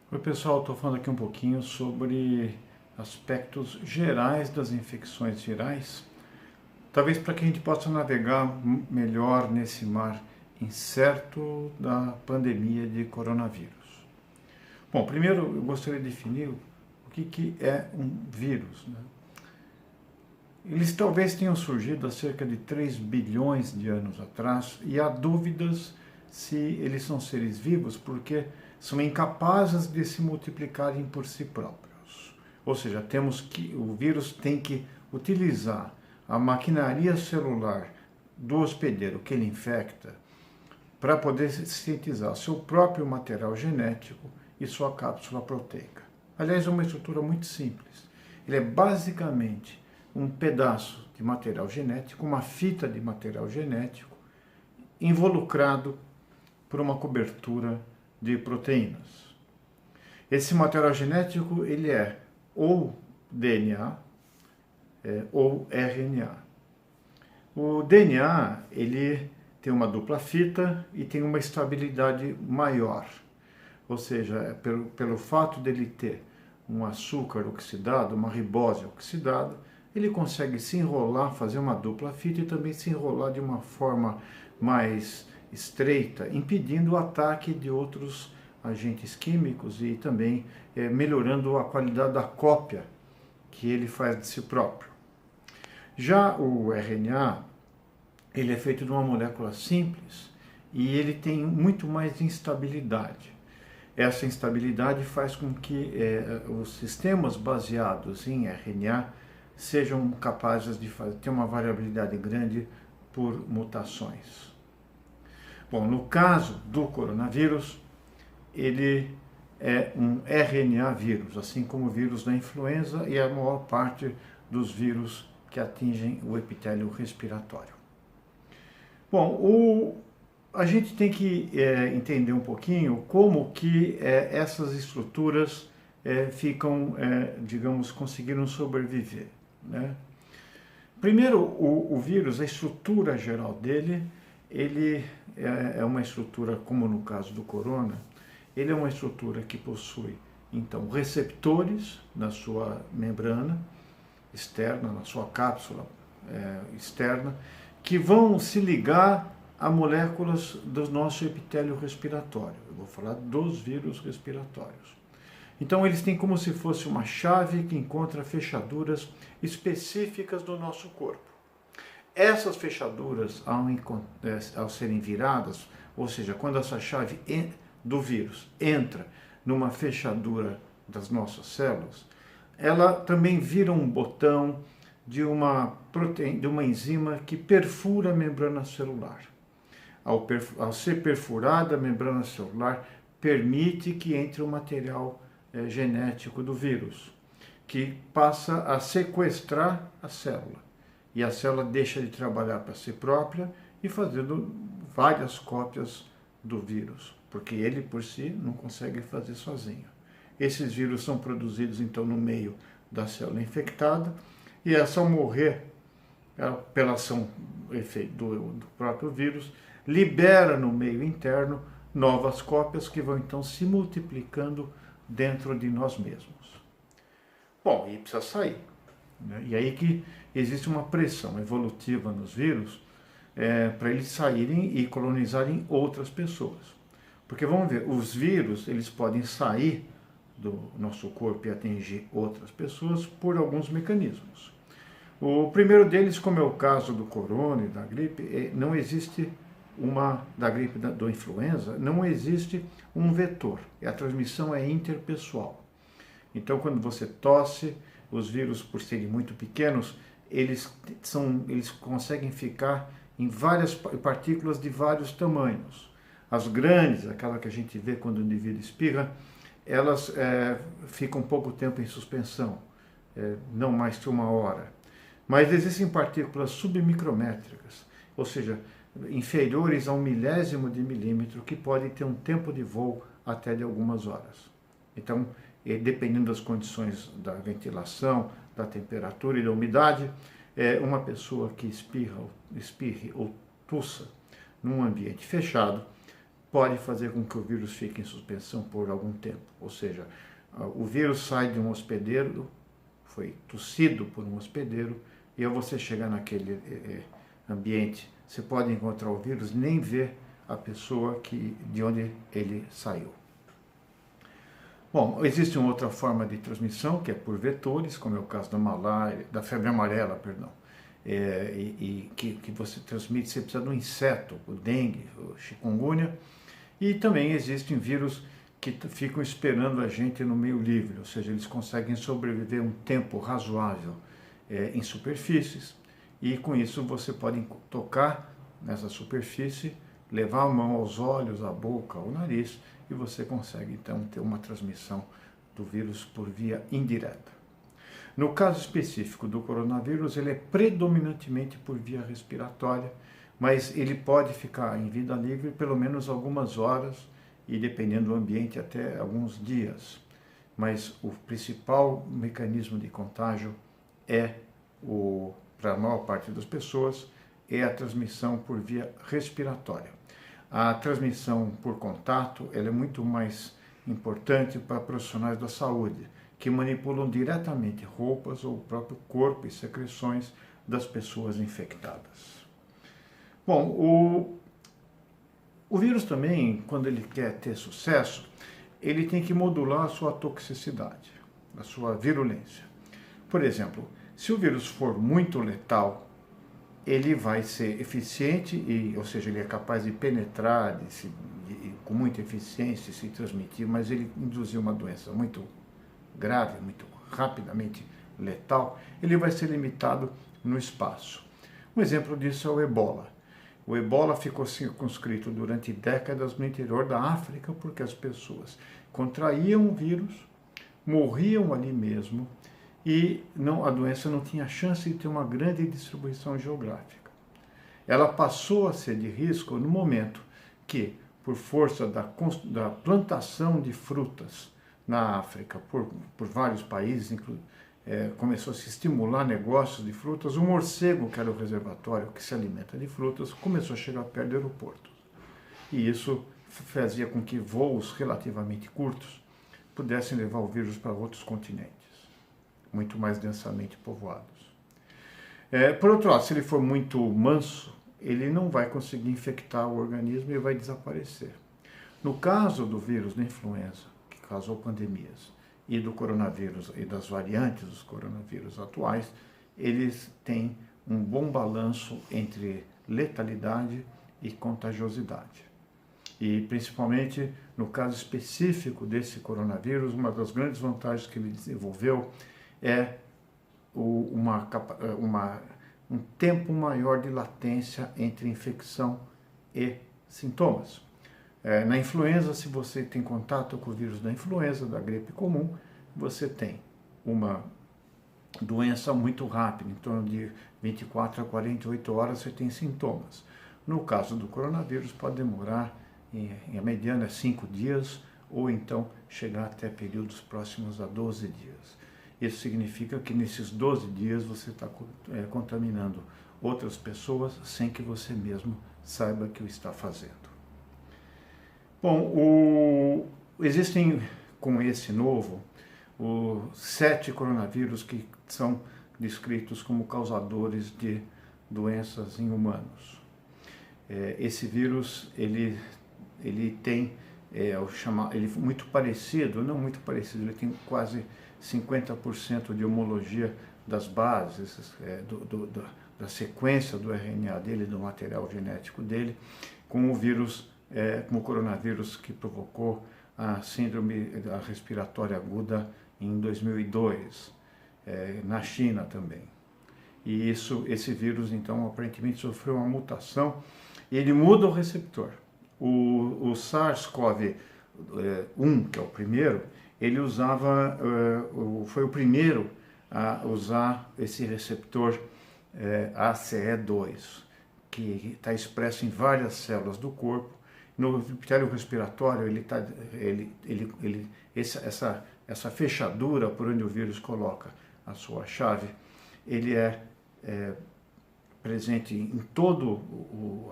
Oi pessoal, estou falando aqui um pouquinho sobre aspectos gerais das infecções virais, talvez para que a gente possa navegar melhor nesse mar incerto da pandemia de coronavírus. Bom, primeiro eu gostaria de definir o que é um vírus, né? Eles talvez tenham surgido há cerca de 3 bilhões de anos atrás e há dúvidas se eles são seres vivos porque são incapazes de se multiplicarem por si próprios. Ou seja, o vírus tem que utilizar a maquinaria celular do hospedeiro que ele infecta para poder sintetizar seu próprio material genético e sua cápsula proteica. Aliás, é uma estrutura muito simples. Ele é basicamente um pedaço de material genético, uma fita de material genético, involucrado por uma cobertura de proteínas. Esse material genético ele é ou DNA ou RNA. O DNA ele tem uma dupla fita e tem uma estabilidade maior, ou seja, pelo fato dele ter um açúcar oxidado, uma ribose oxidada, ele consegue se enrolar, fazer uma dupla fita e também se enrolar de uma forma mais estreita, impedindo o ataque de outros agentes químicos e também melhorando a qualidade da cópia que ele faz de si próprio. Já o RNA, ele é feito de uma molécula simples e ele tem muito mais instabilidade. Essa instabilidade faz com que os sistemas baseados em RNA sejam capazes de ter uma variabilidade grande por mutações. Bom, no caso do coronavírus, ele é um RNA vírus, assim como o vírus da influenza e a maior parte dos vírus que atingem o epitélio respiratório. Bom, a gente tem que entender um pouquinho como que essas estruturas ficam, digamos, conseguiram sobreviver, né? Primeiro, o vírus, a estrutura geral dele, ele é uma estrutura, como no caso do corona, ele é uma estrutura que possui, então, receptores na sua membrana externa, na sua cápsula externa, que vão se ligar a moléculas do nosso epitélio respiratório. Eu vou falar dos vírus respiratórios. Então, eles têm como se fosse uma chave que encontra fechaduras específicas do nosso corpo. Essas fechaduras, ao serem viradas, ou seja, quando essa chave do vírus entra numa fechadura das nossas células, ela também vira um botão de uma enzima que perfura a membrana celular. Ao ser perfurada a membrana celular, permite que entre o material genético do vírus, que passa a sequestrar a célula. E a célula deixa de trabalhar para si própria e fazendo várias cópias do vírus, porque ele por si não consegue fazer sozinho. Esses vírus são produzidos então no meio da célula infectada e essa ao morrer pela ação do próprio vírus, libera no meio interno novas cópias que vão então se multiplicando dentro de nós mesmos. Bom, e precisa sair, né? E aí que existe uma pressão evolutiva nos vírus para eles saírem e colonizarem outras pessoas. Porque vamos ver, os vírus eles podem sair do nosso corpo e atingir outras pessoas por alguns mecanismos. O primeiro deles, como é o caso do corona e da gripe, não existe da gripe da influenza, não existe um vetor. A transmissão é interpessoal. Então, quando você tosse, os vírus, por serem muito pequenos, eles conseguem ficar em várias partículas de vários tamanhos. As grandes, aquela que a gente vê quando o indivíduo espirra, elas ficam pouco tempo em suspensão, não mais que 1 hora. Mas existem partículas submicrométricas, ou seja, inferiores a 1 milésimo de milímetro, que podem ter um tempo de voo até de algumas horas. Então, dependendo das condições da ventilação, da temperatura e da umidade, uma pessoa que espirre ou tussa num ambiente fechado pode fazer com que o vírus fique em suspensão por algum tempo. Ou seja, o vírus sai de um hospedeiro, foi tossido por um hospedeiro, e ao você chegar naquele ambiente, você pode encontrar o vírus e nem ver a pessoa de onde ele saiu. Bom, existe uma outra forma de transmissão, que é por vetores, como é o caso da malária, da febre amarela, perdão, que você transmite, você precisa de um inseto, o dengue, o chikungunya, e também existem vírus que ficam esperando a gente no meio livre, ou seja, eles conseguem sobreviver um tempo razoável em superfícies, e com isso você pode tocar nessa superfície, levar a mão aos olhos, à boca, ao nariz, e você consegue então ter uma transmissão do vírus por via indireta. No caso específico do coronavírus, ele é predominantemente por via respiratória, mas ele pode ficar em vida livre pelo menos algumas horas e, dependendo do ambiente, até alguns dias. Mas o principal mecanismo de contágio para a maior parte das pessoas, é a transmissão por via respiratória. A transmissão por contato ela é muito mais importante para profissionais da saúde, que manipulam diretamente roupas ou o próprio corpo e secreções das pessoas infectadas. Bom, o vírus também, quando ele quer ter sucesso, ele tem que modular a sua toxicidade, a sua virulência. Por exemplo, se o vírus for muito letal, ele vai ser eficiente, ou seja, ele é capaz de penetrar com muita eficiência e se transmitir, mas ele induzir uma doença muito grave, muito rapidamente letal, ele vai ser limitado no espaço. Um exemplo disso é o ebola. O ebola ficou circunscrito durante décadas no interior da África, porque as pessoas contraíam o vírus, morriam ali mesmo, e a doença não tinha chance de ter uma grande distribuição geográfica. Ela passou a ser de risco no momento que, por força da plantação de frutas na África, por vários países, começou a se estimular negócios de frutas, o morcego, que era o reservatório que se alimenta de frutas, começou a chegar perto do aeroporto. E isso fazia com que voos relativamente curtos pudessem levar o vírus para outros continentes, muito mais densamente povoados. Por outro lado, se ele for muito manso, ele não vai conseguir infectar o organismo e vai desaparecer. No caso do vírus da influenza, que causou pandemias, e do coronavírus e das variantes dos coronavírus atuais, eles têm um bom balanço entre letalidade e contagiosidade. E principalmente no caso específico desse coronavírus, uma das grandes vantagens que ele desenvolveu é um tempo maior de latência entre infecção e sintomas. Na influenza, se você tem contato com o vírus da influenza, da gripe comum, você tem uma doença muito rápida, em torno de 24 a 48 horas você tem sintomas. No caso do coronavírus, pode demorar, em mediana, 5 dias, ou então chegar até períodos próximos a 12 dias. Isso significa que nesses 12 dias você está contaminando outras pessoas sem que você mesmo saiba que o está fazendo. Bom, existem com esse novo 7 coronavírus que são descritos como causadores de doenças em humanos. Esse vírus ele tem ele é muito parecido, não muito parecido, ele tem quase 50% de homologia das bases, da sequência do RNA dele, do material genético dele, com o vírus, com o coronavírus que provocou a síndrome respiratória aguda em 2002, na China também. E esse vírus, então, aparentemente sofreu uma mutação e ele muda o receptor. O SARS-CoV-1, que é o primeiro, ele foi o primeiro a usar esse receptor ACE2, que está expresso em várias células do corpo. No epitélio respiratório, essa fechadura por onde o vírus coloca a sua chave, ele é presente em todo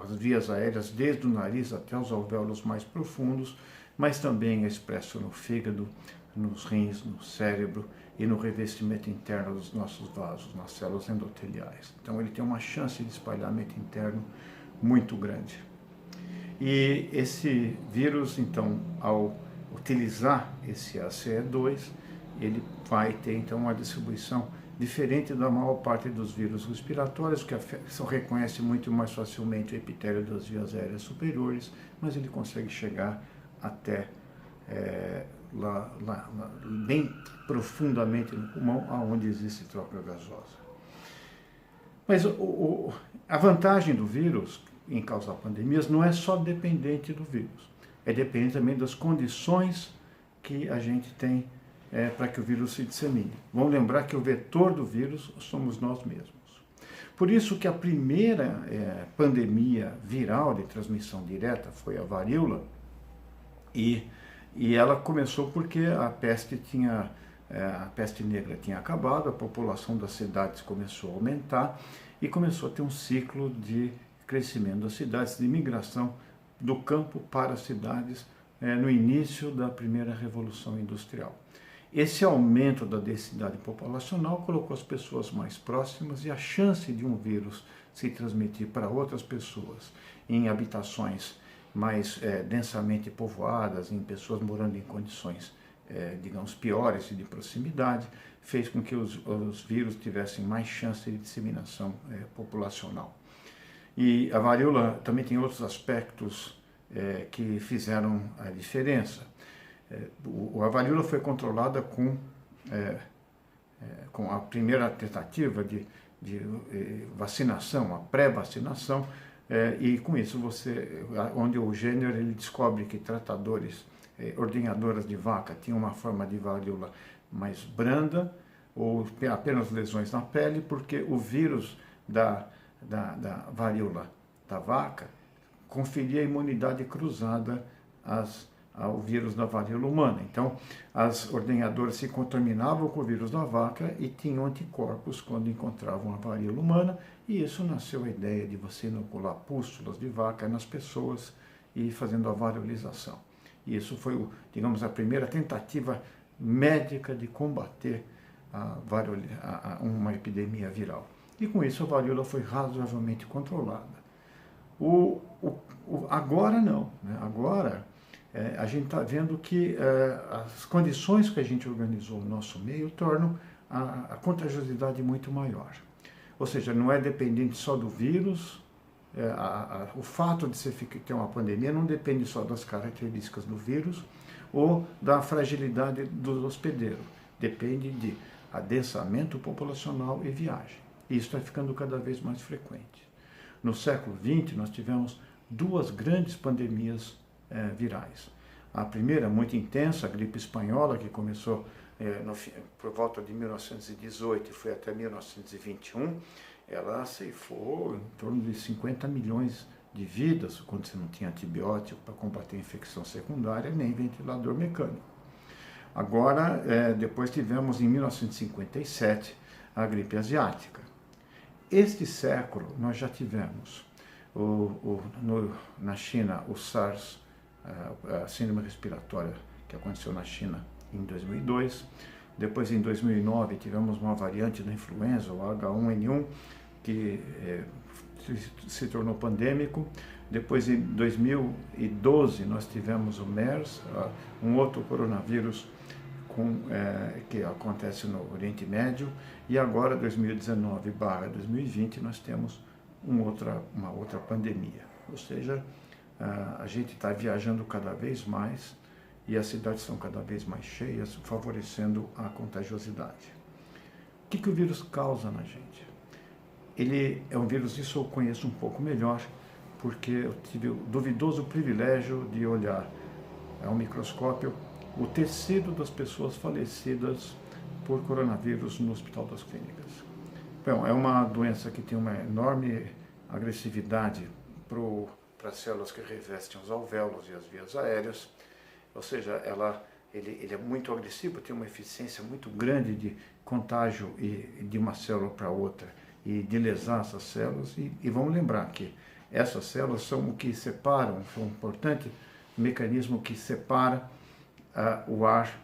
as vias aéreas, desde o nariz até os alvéolos mais profundos, mas também é expresso no fígado, nos rins, no cérebro e no revestimento interno dos nossos vasos, nas células endoteliais. Então ele tem uma chance de espalhamento interno muito grande. E esse vírus, então, ao utilizar esse ACE2, ele vai ter então uma distribuição diferente da maior parte dos vírus respiratórios, que só reconhece muito mais facilmente o epitélio das vias aéreas superiores, mas ele consegue chegar até bem profundamente no pulmão, aonde existe troca gasosa. Mas a vantagem do vírus em causar pandemias não é só dependente do vírus, é dependente também das condições que a gente tem para que o vírus se dissemine. Vamos lembrar que o vetor do vírus somos nós mesmos. Por isso que a primeira pandemia viral de transmissão direta foi a varíola, e ela começou porque a peste negra tinha acabado, a população das cidades começou a aumentar e começou a ter um ciclo de crescimento das cidades, de migração do campo para as cidades no início da primeira Revolução Industrial. Esse aumento da densidade populacional colocou as pessoas mais próximas, e a chance de um vírus se transmitir para outras pessoas em habitações mais densamente povoadas, em pessoas morando em condições, digamos, piores e de proximidade, fez com que os vírus tivessem mais chance de disseminação populacional. E a varíola também tem outros aspectos que fizeram a diferença. A varíola foi controlada com a primeira tentativa de vacinação, a pré-vacinação, e com isso onde o Jenner ele descobre que tratadores, ordenhadoras de vaca tinham uma forma de varíola mais branda, ou apenas lesões na pele, porque o vírus da varíola da vaca conferia imunidade cruzada ao vírus da varíola humana. Então, as ordenhadoras se contaminavam com o vírus da vaca e tinham anticorpos quando encontravam a varíola humana, e isso nasceu a ideia de você inocular pústulas de vaca nas pessoas e fazendo a variolização. E isso foi, digamos, a primeira tentativa médica de combater uma epidemia viral. E com isso a varíola foi razoavelmente controlada. Agora não, né? Agora a gente está vendo que as condições que a gente organizou no nosso meio tornam a contagiosidade muito maior. Ou seja, não é dependente só do vírus, o fato de você ter uma pandemia não depende só das características do vírus ou da fragilidade do hospedeiro, depende de adensamento populacional e viagem. E isso está ficando cada vez mais frequente. No século XX, nós tivemos duas grandes pandemias virais. A primeira, muito intensa, a gripe espanhola, que começou por volta de 1918 e foi até 1921, ela ceifou em torno de 50 milhões de vidas, quando você não tinha antibiótico para combater a infecção secundária, nem ventilador mecânico. Agora, depois tivemos em 1957 a gripe asiática. Este século nós já tivemos na China o SARS, a síndrome respiratória que aconteceu na China em 2002. Depois, em 2009, tivemos uma variante da influenza, o H1N1, que se tornou pandêmico. Depois, em 2012, nós tivemos o MERS, um outro coronavírus que acontece no Oriente Médio. E agora, 2019/2020, nós temos uma outra pandemia. Ou seja, a gente está viajando cada vez mais e as cidades estão cada vez mais cheias, favorecendo a contagiosidade. O que o vírus causa na gente? Ele é um vírus, isso eu conheço um pouco melhor, porque eu tive o duvidoso privilégio de olhar ao microscópio o tecido das pessoas falecidas por coronavírus no Hospital das Clínicas. Bom, é uma doença que tem uma enorme agressividade para as células que revestem os alvéolos e as vias aéreas, ou seja, ele é muito agressivo, tem uma eficiência muito grande de contágio de uma célula para outra e de lesar essas células. E vamos lembrar que essas células são o que separam, são um importante mecanismo que separa o ar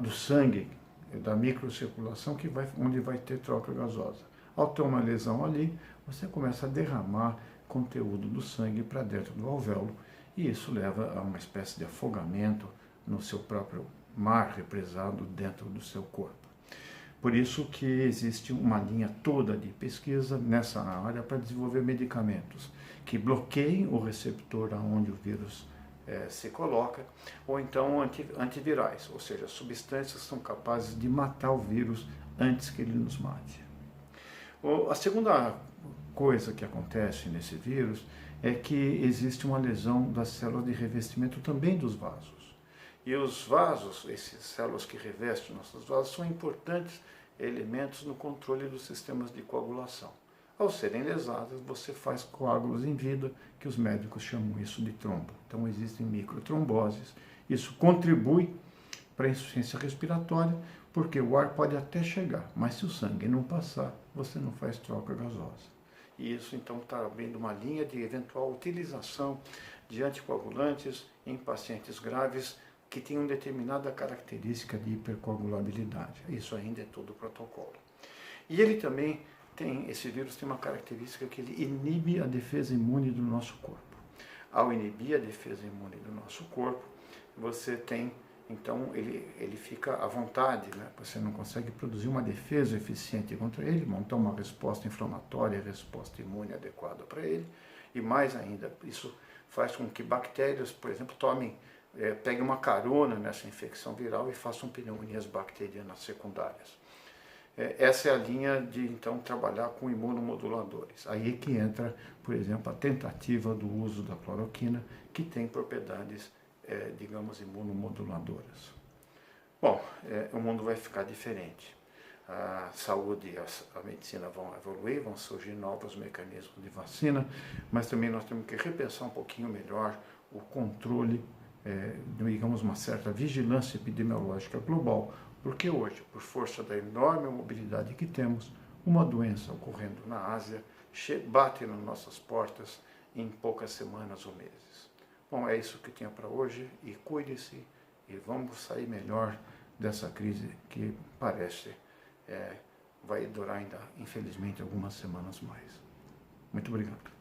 do sangue, da microcirculação, onde vai ter troca gasosa. Ao ter uma lesão ali, você começa a derramar conteúdo do sangue para dentro do alvéolo, e isso leva a uma espécie de afogamento no seu próprio mar represado dentro do seu corpo. Por isso que existe uma linha toda de pesquisa nessa área para desenvolver medicamentos que bloqueiem o receptor aonde o vírus se coloca, ou então antivirais, ou seja, substâncias que são capazes de matar o vírus antes que ele nos mate. A segunda coisa que acontece nesse vírus é que existe uma lesão das células de revestimento também dos vasos. E os vasos, essas células que revestem nossos vasos, são importantes elementos no controle dos sistemas de coagulação. Ao serem lesadas, você faz coágulos em vida, que os médicos chamam isso de trombo. Então existem microtromboses. Isso contribui para a insuficiência respiratória, porque o ar pode até chegar, mas se o sangue não passar, você não faz troca gasosa. E isso então está abrindo uma linha de eventual utilização de anticoagulantes em pacientes graves que tenham determinada característica de hipercoagulabilidade. Isso ainda é todo protocolo. E ele também esse vírus tem uma característica que ele inibe a defesa imune do nosso corpo. Ao inibir a defesa imune do nosso corpo, você tem, então, ele fica à vontade, né? Você não consegue produzir uma defesa eficiente contra ele, montar uma resposta inflamatória, resposta imune adequada para ele, e mais ainda, isso faz com que bactérias, por exemplo, peguem uma carona nessa infecção viral e façam pneumonias bacterianas secundárias. Essa é a linha de, então, trabalhar com imunomoduladores. Aí é que entra, por exemplo, a tentativa do uso da cloroquina, que tem propriedades, digamos, imunomoduladoras. Bom, o mundo vai ficar diferente. A saúde e a medicina vão evoluir, vão surgir novos mecanismos de vacina, mas também nós temos que repensar um pouquinho melhor o controle, digamos, uma certa vigilância epidemiológica global, porque hoje, por força da enorme mobilidade que temos, uma doença ocorrendo na Ásia bate nas nossas portas em poucas semanas ou meses. Bom, é isso que tinha para hoje, e cuide-se e vamos sair melhor dessa crise que parece vai durar ainda, infelizmente, algumas semanas mais. Muito obrigado.